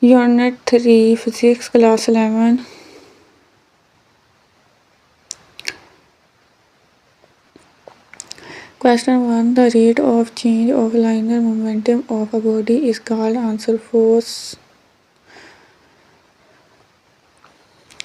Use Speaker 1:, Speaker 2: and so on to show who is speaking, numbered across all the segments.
Speaker 1: Unit 3 Physics Class 11. Question 1. The rate of change of linear momentum of a body is called answer force.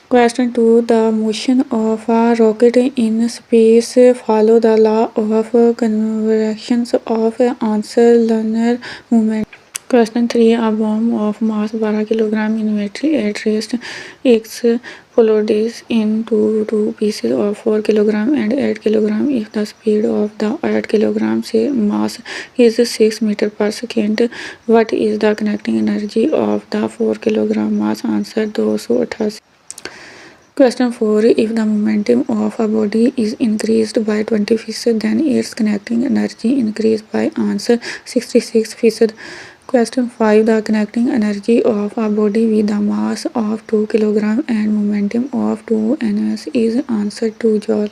Speaker 1: Question 2. The motion of a rocket in space follow the law of convergence of answer linear momentum. Question 3. A bomb of mass 12 kg in military at rest explodes into two pieces of 4 kg and 8 kg if the speed of the 8 kg mass is 6 meter per second. What is the connecting energy of the 4 kg mass? Answer 288. Question 4. If the momentum of a body is increased by 20%, then its connecting energy increased by answer 66%. Question 5. The connecting energy of a body with a mass of 2 kg and momentum of 2 ns is answer 2 joule.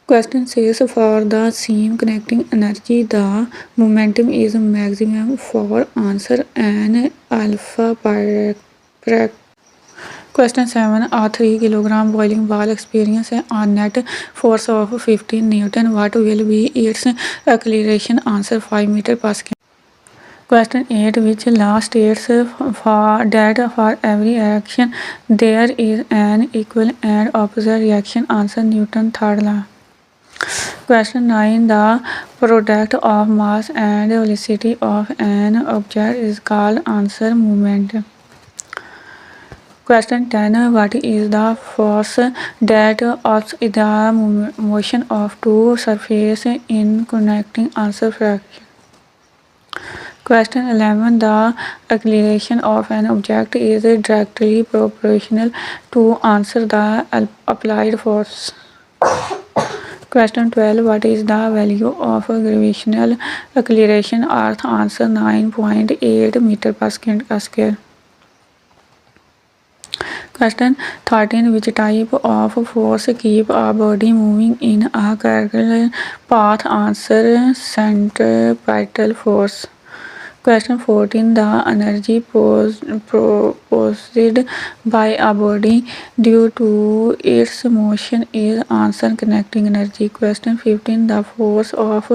Speaker 1: Question 6. For the same connecting energy, the momentum is maximum for answer n alpha per. Question 7. A 3 kg boiling ball experiences a net force of 15 Newton. What will be its acceleration? Answer 5 meter per second. Question 8. Which law states that for every action there is an equal and opposite reaction? Answer Newton's third law. Question 9. The product of mass and velocity of an object is called answer moment. Question 10. What is the force that acts the motion of two surfaces in connecting? Answer fraction. Question 11. The acceleration of an object is directly proportional to answer the applied force. Question 12. What is the value of gravitational acceleration Earth? Answer 9.8 meter per second square. Question 13. Which type of force keep a body moving in a circular path? Answer centripetal force. Question 14. The energy possessed by a body due to its motion is answer connecting energy. Question 15. The force of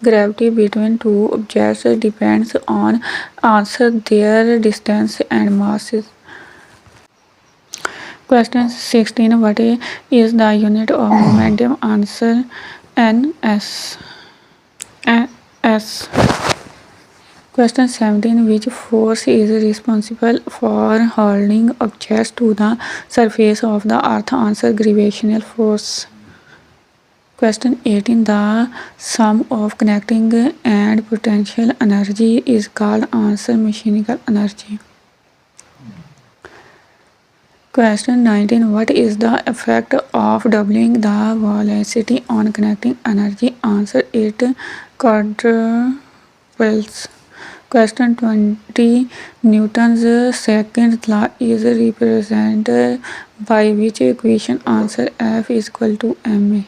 Speaker 1: gravity between two objects depends on answer their distance and masses. Question 16. What is the unit of momentum? Answer ns. Question 17. Which force is responsible for holding objects to the surface of the earth? Answer gravitational force. Question 18. The sum of connecting and potential energy is called answer mechanical energy. Question 19. What is the effect of doubling the velocity on connecting energy? Answer it quadruples. Question 20. Newton's second law is represented by which equation? Answer F is equal to ma.